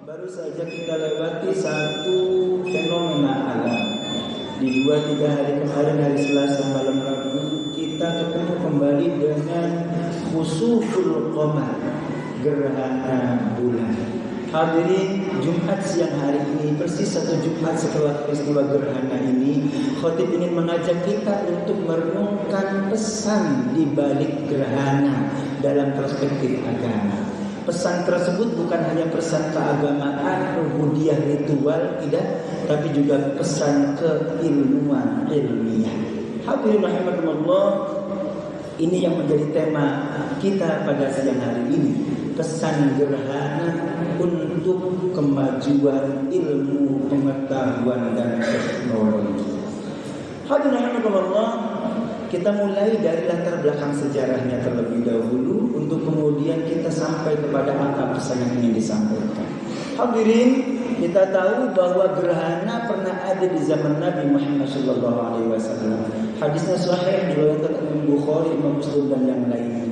Baru saja kita lewati satu fenomena alam. Di 2-3 hari kemarin, hari Selasa malam Rabu, kita ketemu kembali dengan khusuful qamar, gerhana bulan. Hadirin, Jumat siang hari ini, persis 1 Jumat setelah peristiwa gerhana ini, khatib ingin mengajak kita untuk merenungkan pesan di balik gerhana dalam perspektif agama. Pesan tersebut bukan hanya pesan keagamaan, ubudiyah ritual, tidak, tapi juga pesan keilmuan ilmiah. Hadirin rahimakumullah, ini yang menjadi tema kita pada siang hari ini. Pesan gerhana untuk kemajuan ilmu, pengetahuan dan teknologi. Hadirin rahimakumullah, kita mulai dari latar belakang sejarahnya terlebih dahulu untuk kemudian kita sampai kepada apa pesan yang ingin disampaikan. Hadirin, kita tahu bahwa gerhana pernah ada di zaman Nabi Muhammad SAW. Hadisnya sahih diriwayatkan oleh Bukhari, Imam Muslim dan yang lainnya.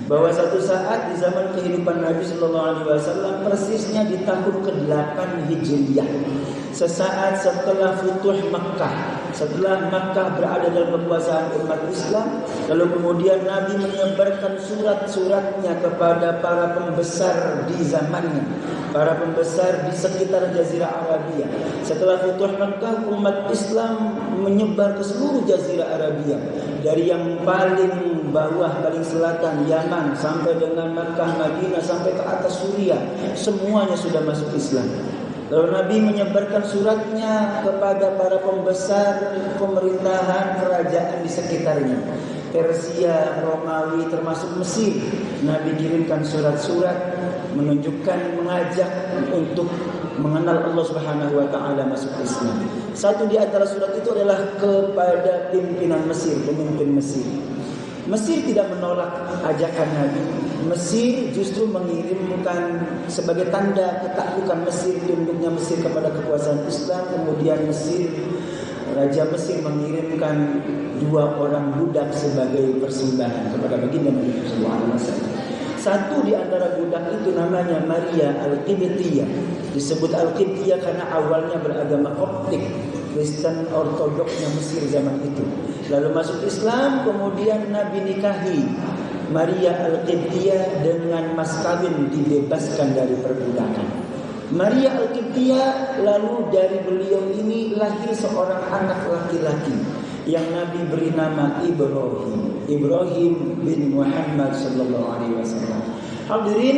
Bahwa satu saat di zaman kehidupan Nabi SAW, persisnya di tahun ke-8 Hijriyah, sesaat setelah Futuh Makkah, setelah Makkah berada dalam kekuasaan umat Islam, lalu kemudian Nabi menyebarkan surat-suratnya kepada para pembesar di zamannya, para pembesar di sekitar Jazirah Arabia. Setelah Futuh Makkah, umat Islam menyebar ke seluruh Jazirah Arabia, dari yang paling bawah, paling selatan Yaman, sampai dengan Makkah, Madinah, sampai ke atas Suriah, semuanya sudah masuk Islam. Lalu Nabi menyebarkan suratnya kepada para pembesar pemerintahan kerajaan di sekitarnya, Persia, Romawi, termasuk Mesir. Nabi kirimkan surat-surat menunjukkan, mengajak untuk mengenal Allah Subhanahu wa taala, masuk Islam. Satu di antara surat itu adalah kepada pimpinan Mesir, pemimpin Mesir. Mesir tidak menolak ajakan Nabi. Mesir justru mengirimkan sebagai tanda ketaklukan Mesir, tunduknya Mesir kepada kekuasaan Islam. Kemudian Raja Mesir mengirimkan 2 orang budak sebagai persembahan kepada baginda Nabi SAW. Satu di antara budak itu namanya Maria Al-Qibtiyah. Disebut Al-Qibtiyah karena awalnya beragama Koptik, Kristen Ortodoksnya Mesir zaman itu. Lalu masuk Islam, kemudian Nabi nikahi Maria Al-Qibtiyah dengan mas kawin, dibebaskan dari perbudakan. Maria Al-Qibtiyah, lalu dari beliau ini lahir seorang anak laki-laki yang Nabi beri nama Ibrahim bin Muhammad sallallahu alaihi wasallam. Hadirin,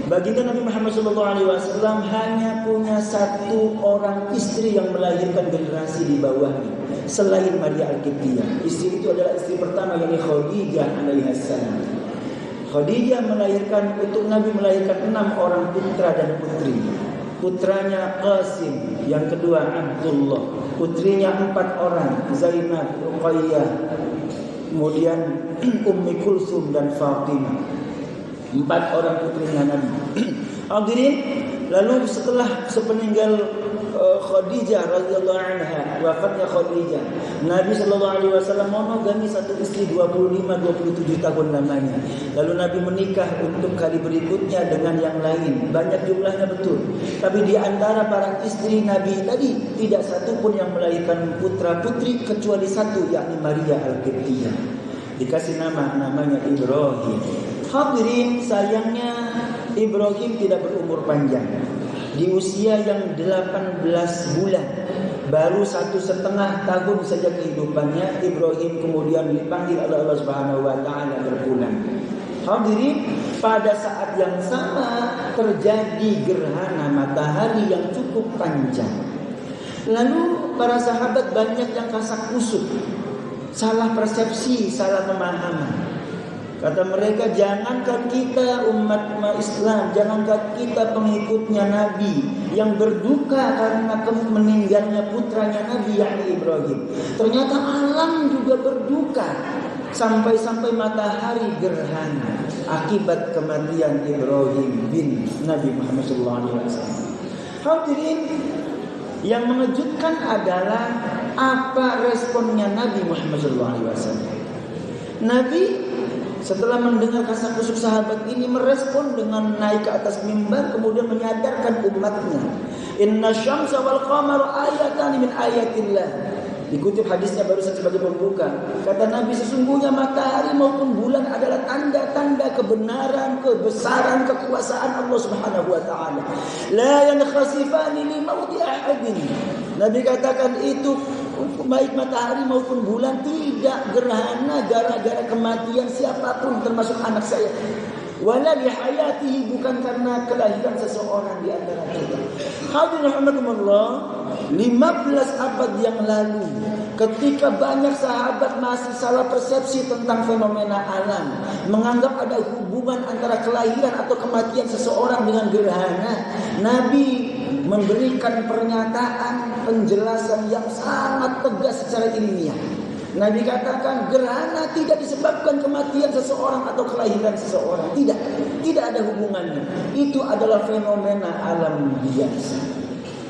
baginda Nabi Muhammad sallallahu alaihi wasallam hanya punya 1 orang istri yang melahirkan generasi di bawahnya selain Maria Al-Qibtiyah. Istri itu adalah istri pertama, yakni Khadijah alaihissalam. Khadijah melahirkan, untuk Nabi melahirkan 6 orang putra dan putri. Putranya Qasim, yang kedua Abdullah, putrinya 4 orang, Zainab, Ruqayyah, kemudian Ummi Kulsum dan Fatimah. 4 orang putrinya Nabi. Hadirin, lalu setelah sepeninggal Khadijah radhiyallahu anha, wafatnya Khadijah, Nabi sallallahu alaihi wasallam monogami 1 istri 25-27 tahun lamanya. Lalu Nabi menikah untuk kali berikutnya dengan yang lain, banyak jumlahnya betul. Tapi di antara para istri Nabi tadi tidak satu pun yang melahirkan putra putri kecuali 1, yakni Maria Al-Qibtiyah. Dikasih namanya Ibrahim. Hadirin, sayangnya Ibrahim tidak berumur panjang. Di usia yang 18 bulan, baru 1,5 tahun saja kehidupannya, Ibrahim kemudian dipanggil oleh Allah Subhanahu wa taala berpulang. Hadirin, pada saat yang sama terjadi gerhana matahari yang cukup panjang. Lalu para sahabat banyak yang kasak kusuk, salah persepsi, salah pemahaman. Kata mereka, jangankan kita umat Islam, jangankan kita pengikutnya Nabi yang berduka karena meninggalnya putranya Nabi, yakni Ibrahim. Ternyata alam juga berduka. Sampai-sampai matahari gerhana akibat kematian Ibrahim bin Nabi Muhammad SAW. Hadirin, yang mengejutkan adalah apa responnya Nabi Muhammad SAW. Nabi setelah mendengar kasar kusuk sahabat ini merespon dengan naik ke atas mimbar, kemudian menyadarkan umatnya. Inna syamsa wal qamara ayatan min ayatillah. Dikutip hadisnya barusan sebagai pembuka. Kata Nabi, sesungguhnya matahari maupun bulan adalah tanda-tanda kebenaran, kebesaran, kekuasaan Allah Subhanahu wa taala. La yankhasifani li mauti ahadin. Nabi katakan itu baik matahari maupun bulan tidak gerhana gara-gara kematian siapapun termasuk anak saya. Wala li hayatihi, bukan karena kelahiran seseorang di antara kita. Hadirin rahimakumullah, 15 abad yang lalu ketika banyak sahabat masih salah persepsi tentang fenomena alam, menganggap ada hubungan antara kelahiran atau kematian seseorang dengan gerhana, Nabi memberikan pernyataan penjelasan yang sangat tegas secara ilmiah. Nabi katakan gerhana tidak disebabkan kematian seseorang atau kelahiran seseorang. Tidak ada hubungannya. Itu adalah fenomena alam biasa.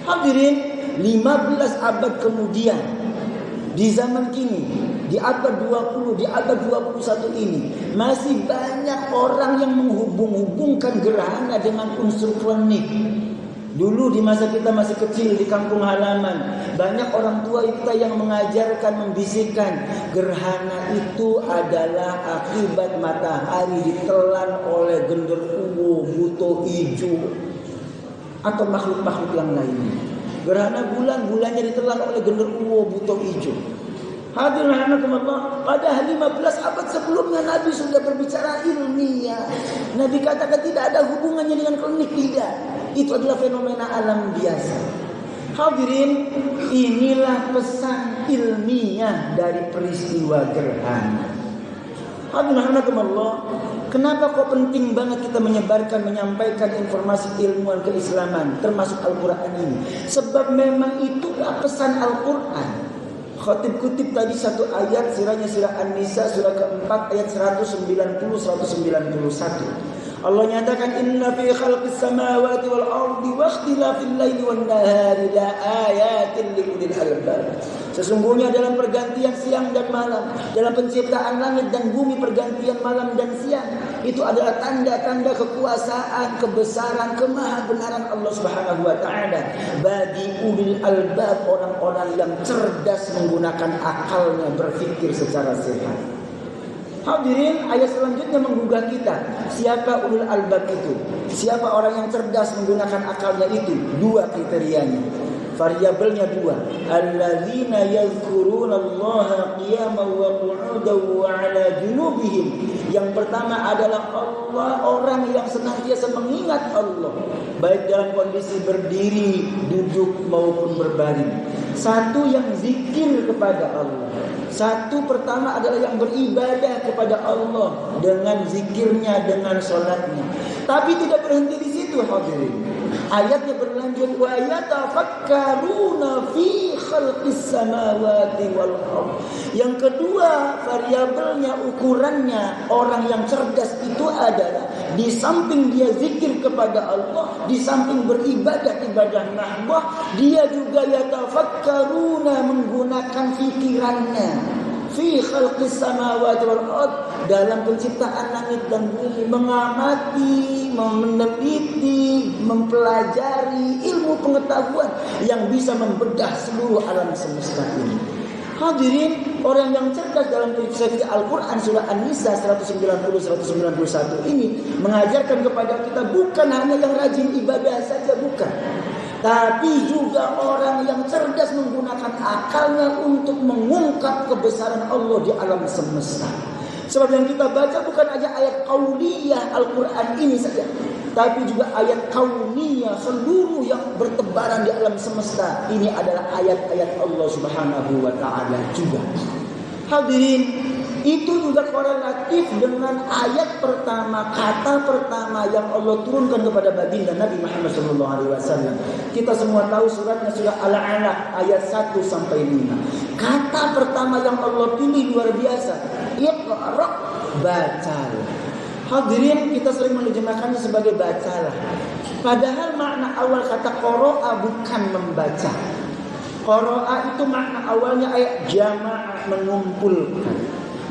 Hadirin, 15 abad kemudian, di zaman kini, di abad 20, di abad 21 ini, masih banyak orang yang menghubung-hubungkan gerhana dengan unsur klinik. Dulu di masa kita masih kecil di kampung halaman, banyak orang tua kita yang mengajarkan, membisikkan gerhana itu adalah akibat matahari ditelan oleh genderuwo, buto hijau, atau makhluk-makhluk yang lainnya. Gerhana bulannya ditelan oleh genderuwo, buto hijau. Hadirin rahimakumullah, pada 15 abad sebelumnya Nabi sudah berbicara ilmiah. Nabi katakan tidak ada hubungannya dengan klinik, tidak. Itu adalah fenomena alam biasa. Hadirin, inilah pesan ilmiah dari peristiwa gerhana. Hadirin rahimakumullah, kenapa kok penting banget kita menyampaikan informasi ilmuwan keislaman termasuk Al-Quran ini? Sebab memang itulah pesan Al-Quran. Khatib kutip tadi satu ayat sirahnya surah An-Nisa surah keempat ayat 190-191. Allah nyatakan inna fi khalqis samawati wal ardi wa ikhtilafil laili wan nahari la ayatin liulil albab. Sesungguhnya dalam pergantian siang dan malam, dalam penciptaan langit dan bumi, pergantian malam dan siang, itu adalah tanda-tanda kekuasaan, kebesaran, kemahabenaran Allah Subhanahu wa taala bagi ulil albab, orang-orang yang cerdas menggunakan akalnya berpikir secara sehat. Hadirin, ayat selanjutnya menggugah kita. Siapa ulul albab itu? Siapa orang yang cerdas menggunakan akalnya itu? Dua kriterianya. Variabelnya dua. Alladzina yadhkurunallaha qiyaman wa qu'udan wa 'ala junubihim. Yang pertama adalah Allah, orang yang senantiasa mengingat Allah, baik dalam kondisi berdiri, duduk maupun berbaring. Satu yang zikir kepada Allah. Satu pertama adalah yang beribadah kepada Allah dengan zikirnya, dengan sholatnya. Tapi tidak berhenti di situ, hadirin. Ayatnya berlanjut wa yatafakkaruna fi khalqis samawati wal ardh. Yang kedua, variabelnya, ukurannya, orang yang cerdas itu adalah di samping dia zikir kepada Allah, di samping beribadah ibadah mahbah, dia juga yatafakkaruna, menggunakan fikirannya fi khalqis samawati wal ardh, dalam penciptaan langit dan bumi, mengamati, meneliti, mempelajari ilmu pengetahuan yang bisa membedah seluruh alam semesta ini. Hadirin, orang yang cerdas dalam peristiwa Al-Quran surah An-Nisa 190-191 ini mengajarkan kepada kita bukan hanya yang rajin ibadah saja, bukan, tapi juga orang yang cerdas menggunakan akalnya untuk mengungkap kebesaran Allah di alam semesta. Sebab yang kita baca bukan aja ayat qauliyah Al-Quran ini saja, tapi juga ayat kauniyah seluruh yang bertebaran di alam semesta. Ini adalah ayat-ayat Allah Subhanahu wa taala juga. Hadirin, itu juga korelatif dengan ayat pertama, kata pertama yang Allah turunkan kepada baginda Nabi Muhammad SAW. Kita semua tahu suratnya surah Al-Alaq ayat 1 sampai 5. Kata pertama yang Allah pilih luar biasa. Iqra, bacalah. Hadirin, kita sering menerjemahkannya sebagai bacalah. Padahal makna awal kata qara'a bukan membaca. Qara'a itu makna awalnya ayat jamaah, mengumpulkan.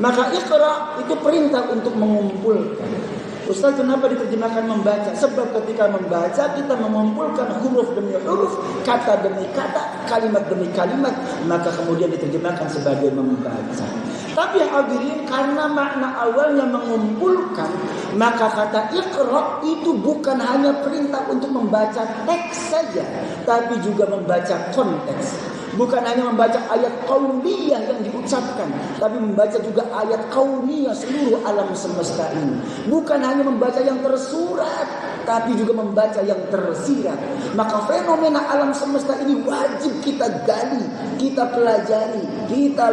Maka Iqra itu perintah untuk mengumpulkan. Ustaz, kenapa diterjemahkan membaca? Sebab ketika membaca kita mengumpulkan huruf demi huruf, kata demi kata, kalimat demi kalimat, maka kemudian diterjemahkan sebagai membaca. Tapi hadirin, karena makna awalnya mengumpulkan, maka kata Iqra itu bukan hanya perintah untuk membaca teks saja, tapi juga membaca konteks. Bukan hanya membaca ayat qauliyah yang diucapkan, tapi membaca juga ayat qauliyah seluruh alam semesta ini. Bukan hanya membaca yang tersurat, tapi juga membaca yang tersirat. Maka fenomena alam semesta ini wajib kita gali, kita pelajari, kita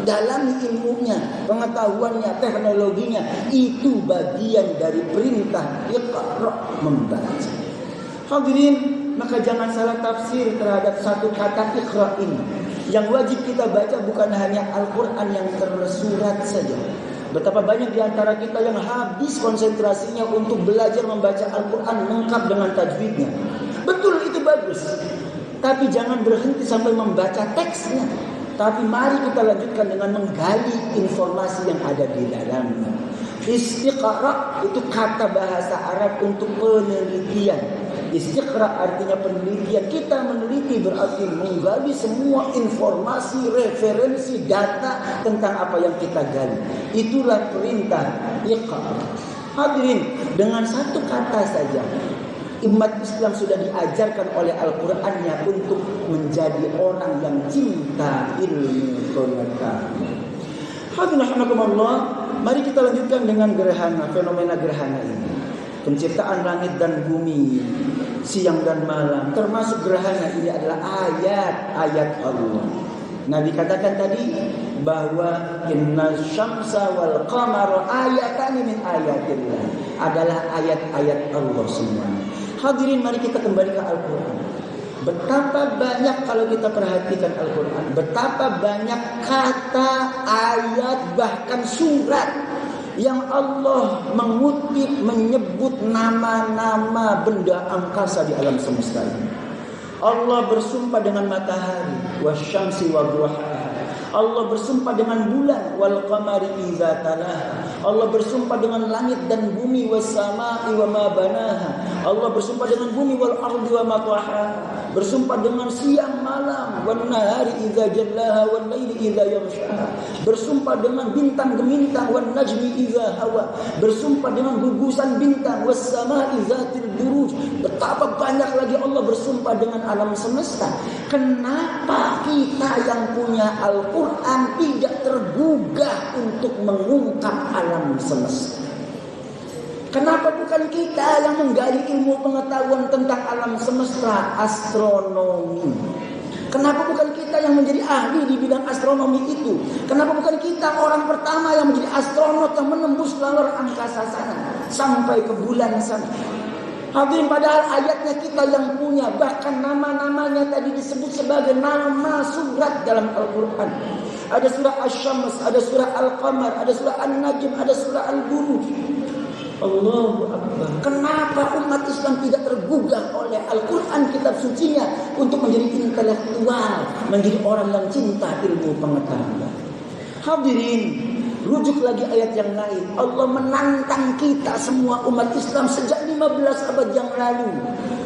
dalami ilmunya, pengetahuannya, teknologinya. Itu bagian dari perintah Iqra, membaca. Hadirin, maka jangan salah tafsir terhadap satu kata Iqra ini. Yang wajib kita baca bukan hanya Al-Quran yang tersurat saja. Betapa banyak di antara kita yang habis konsentrasinya untuk belajar membaca Al-Quran lengkap dengan tajwidnya. Betul, itu bagus. Tapi jangan berhenti sampai membaca teksnya. Tapi mari kita lanjutkan dengan menggali informasi yang ada di dalamnya. Istiqra itu kata bahasa Arab untuk penelitian. Istiqra artinya penelitian. Kita meneliti berarti menggali semua informasi, referensi, data tentang apa yang kita gali. Itulah perintah Iqra. Hadirin, dengan satu kata saja umat Islam sudah diajarkan oleh Al-Qur'annya untuk menjadi orang yang cinta ilmu pengetahuan. Hadirin rahimakumullah, mari kita lanjutkan dengan gerhana, fenomena gerhana ini. Penciptaan langit dan bumi, siang dan malam, termasuk gerhana ini adalah ayat-ayat Allah. Nabi katakan tadi bahwa inna syamsa wal qamara ayatan min ayatillah, adalah ayat-ayat Allah semuanya. Hadirin, mari kita kembali ke Al-Quran. Betapa banyak kalau kita perhatikan Al-Quran, betapa banyak kata, ayat, bahkan surat yang Allah mengutip, menyebut nama-nama benda angkasa di alam semesta ini. Allah bersumpah dengan matahari, wasyamsi wa duhaha. Allah bersumpah dengan bulan, wal qamari idza talaha. Allah bersumpah dengan langit dan bumi, was samai wa ma banaha. Allah bersumpah dengan bumi, wal ardi wa ma tahaha. Bersumpah dengan siang malam, wan nahari idza jallaha wal laili idza yaghshaha. Bersumpah dengan bintang gemintang, wan najmi idza hawa. Bersumpah dengan gugusan bintang, was samai zatil buruj. Betapa banyak lagi Allah bersumpah dengan alam semesta. Kenapa kita yang punya Al-Quran tidak tergugah untuk mengungkap alam semesta? Kenapa bukan kita yang menggali ilmu pengetahuan tentang alam semesta, astronomi? Kenapa bukan kita yang menjadi ahli di bidang astronomi itu? Kenapa bukan kita orang pertama yang menjadi astronot yang menembus luar angkasa sana sampai ke bulan sana? Hadirin, padahal ayatnya kita yang punya, bahkan nama-namanya tadi disebut sebagai nama surat dalam Al-Quran. Ada surah Asy-Syams, ada surah Al-Qamar, ada surah An-Najm, ada surah Al-Buruj. Allahu Akbar. Kenapa umat Islam tidak tergugah oleh Al-Quran, kitab sucinya, untuk menjadi intelektual, menjadi orang yang cinta ilmu pengetahuan? Hadirin, rujuk lagi ayat yang lain. Allah menantang kita semua umat Islam sejak 15 abad yang lalu.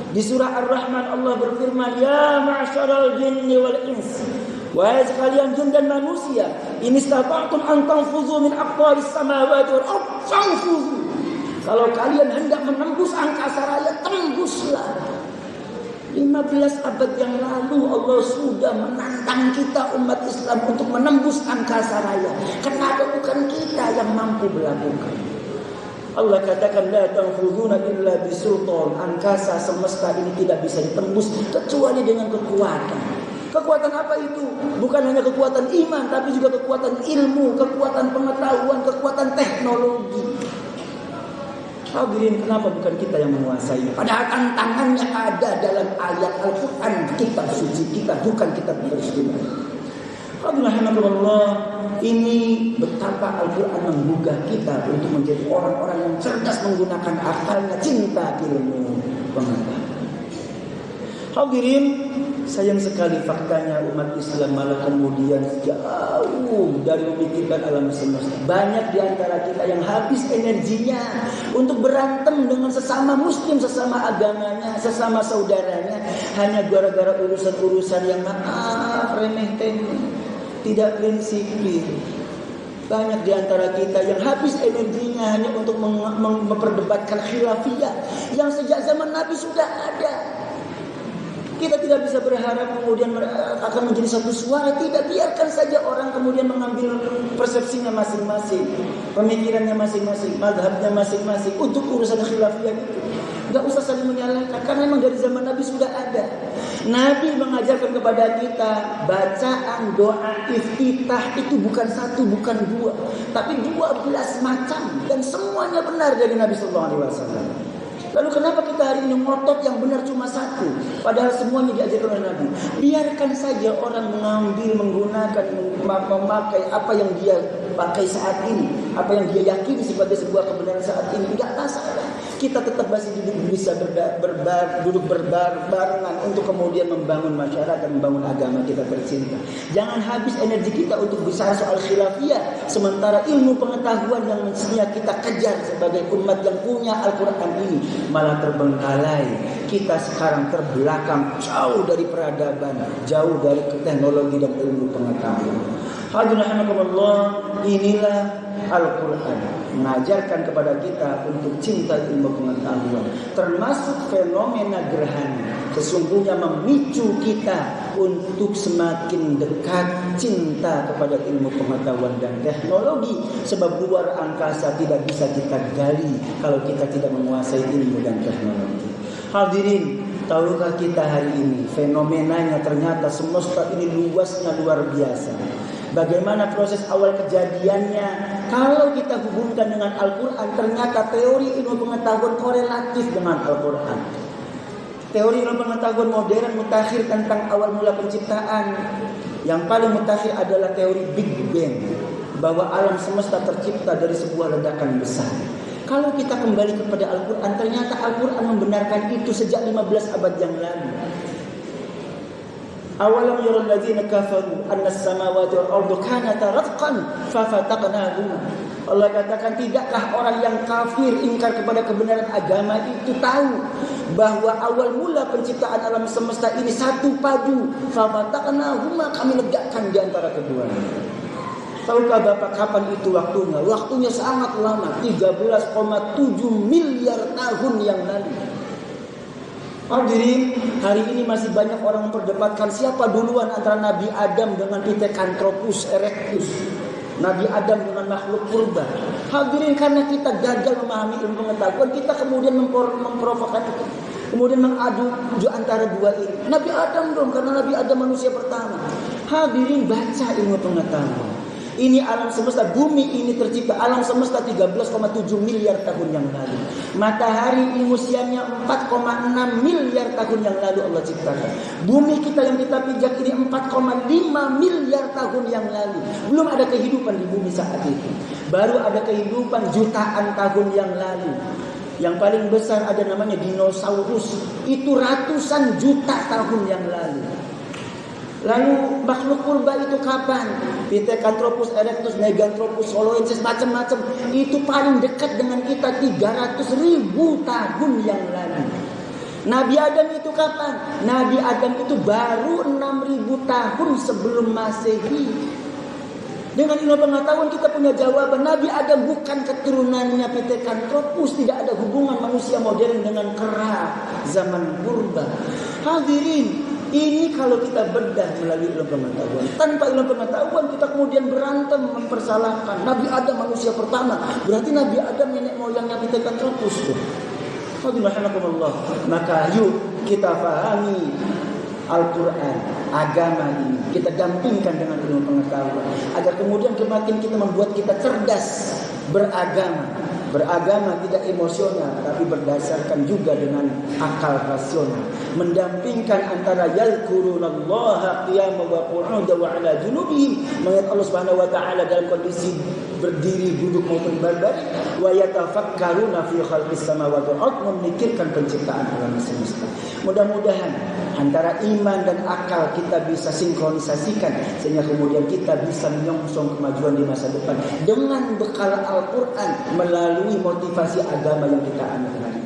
Di surah Ar-Rahman Allah berfirman, ya ma'syaral jinni wal ins, wahai sekalian jin dan manusia, in istata'tum an tanfuzu min aqtaris samawati wal ardh fanfuzu. Kalau kalian hendak menembus angkasa raya, tembuslah. 15 abad yang lalu Allah sudah menantang kita umat Islam untuk menembus angkasa raya. Kenapa bukan kita yang mampu melakukan? Allah katakan la tanfuzuna illa bisultan. Angkasa semesta ini tidak bisa ditembus kecuali dengan kekuatan. Kekuatan apa itu? Bukan hanya kekuatan iman, tapi juga kekuatan ilmu, kekuatan pengetahuan, kekuatan teknologi. Hadirin, kenapa bukan kita yang menguasai? Padahal tantangannya ada dalam ayat Al-Quran, kitab suci kita, bukan kitab bersumber. Alhamdulillah, ini betapa Al-Quran menggugah kita untuk menjadi orang-orang yang cerdas menggunakan akalnya, cinta ilmu pengetahuan. Hadirin, Sayang sekali faktanya umat Islam malah kemudian jauh dari memikirkan alam semesta. Banyak di antara kita yang habis energinya untuk berantem dengan sesama muslim, sesama agamanya, sesama saudaranya, hanya gara-gara urusan-urusan yang maaf remeh-temeh, tidak prinsipil. Banyak di antara kita yang habis energinya hanya untuk memperdebatkan khilafiyah yang sejak zaman Nabi sudah ada. Kita tidak bisa berharap kemudian akan menjadi satu suara. Tidak, biarkan saja orang kemudian mengambil persepsinya masing-masing, pemikirannya masing-masing, mazhabnya masing-masing untuk urusan khilafiyah itu. Enggak usah saling menyalahkan, karena memang dari zaman Nabi sudah ada. Nabi mengajarkan kepada kita bacaan doa iftitah itu bukan satu, bukan dua, tapi 12 macam, dan semuanya benar dari Nabi Sallallahu Alaihi Wasallam. Lalu kenapa kita hari ini ngotot yang benar cuma satu, padahal semuanya diajarkan oleh Nabi? Biarkan saja orang mengambil, menggunakan, memakai apa yang dia pakai saat ini, apa yang dia yakini sebagai sebuah kebenaran saat ini, enggak masalah. Kita tetap masih duduk berbarengan untuk kemudian membangun masyarakat, membangun agama kita tercinta. Jangan habis energi kita untuk bicara soal khilafiyah, sementara ilmu pengetahuan yang mestinya kita kejar sebagai umat yang punya Al-Quran ini malah terbengkalai. Kita sekarang terbelakang, jauh dari peradaban, jauh dari teknologi dan ilmu pengetahuan. Hadirin rahimakumullah, inilah Al-Quran mengajarkan kepada kita untuk cinta ilmu pengetahuan, termasuk fenomena gerhana. Sesungguhnya memicu kita untuk semakin dekat cinta kepada ilmu pengetahuan dan teknologi, sebab luar angkasa tidak bisa kita gali kalau kita tidak menguasai ilmu dan teknologi. Hadirin, tahukah kita hari ini fenomenanya ternyata semesta ini luasnya luar biasa. Bagaimana proses awal kejadiannya? Kalau kita hubungkan dengan Al-Quran, ternyata teori ilmu pengetahuan korelatif dengan Al-Quran. Teori ilmu pengetahuan modern mutakhir tentang awal mula penciptaan, yang paling mutakhir adalah teori Big Bang, bahwa alam semesta tercipta dari sebuah ledakan besar. Kalau kita kembali kepada Al-Quran, ternyata Al-Quran membenarkan itu sejak 15 abad yang lalu. Awalam yaral ladzina kafaru anna as-samawati wal ardu kanata ratqan fafataqnahuma. Allah katakan, tidakkah orang yang kafir ingkar kepada kebenaran agama itu tahu bahwa awal mula penciptaan alam semesta ini satu padu, fafataqnahuma, kami letakkan di antara keduanya. Tahukah Bapak kapan itu waktunya? Waktunya sangat lama, 13,7 miliar tahun yang lalu. Hadirin, hari ini masih banyak orang memperdebatkan siapa duluan antara Nabi Adam dengan Pithecanthropus erectus, Nabi Adam dengan makhluk purba. Hadirin, karena kita gagal memahami ilmu pengetahuan, kita kemudian memprovokasi, kemudian mengadu antara dua ini. Nabi Adam dong, karena Nabi Adam manusia pertama. Hadirin, baca ilmu pengetahuan. Ini alam semesta, bumi ini tercipta alam semesta 13,7 miliar tahun yang lalu. Matahari ini usianya 4,6 miliar tahun yang lalu Allah ciptakan. Bumi kita yang kita pijak ini 4,5 miliar tahun yang lalu. Belum ada kehidupan di bumi saat itu. Baru ada kehidupan jutaan tahun yang lalu. Yang paling besar ada namanya dinosaurus. Itu ratusan juta tahun yang lalu. Lalu makhluk purba itu kapan? Pithecanthropus erectus, Meganthropus soloensis, macam-macam. Itu paling dekat dengan kita 300.000 tahun yang lalu. Nabi Adam itu kapan? Nabi Adam itu baru 6.000 tahun sebelum Masehi. Dengan ilmu pengetahuan kita punya jawaban. Nabi Adam bukan keturunannya Pithecanthropus. Tidak ada hubungan manusia modern dengan kera zaman purba. Hadirin, ini kalau kita bedah melalui ilmu pengetahuan. Tanpa ilmu pengetahuan kita kemudian berantem mempersalahkan. Nabi Adam manusia pertama, berarti Nabi Adam nenek moyangnya Pithecanthropus. Maka yuk kita pahami Al-Quran, agama ini, kita dampingkan dengan ilmu pengetahuan, agar kemudian semakin kita membuat kita cerdas beragama. Beragama tidak emosional, tapi berdasarkan juga dengan akal rasional. Mendampingkan antara yadhkurunallaha qiyaman wa qu'udan wa 'ala junubihim, mengingat Allah Subhanahu wa taala dalam kondisi berdiri, duduk maupun berbaring, wa yatafakkaruna fi khalqis samawati wal ardh, memikirkan penciptaan alam semesta. Mudah-mudahan antara iman dan akal kita bisa sinkronisasikan sehingga kemudian kita bisa menyongsong kemajuan di masa depan dengan bekal Al-Quran melalui motivasi agama yang kita anut hari ini.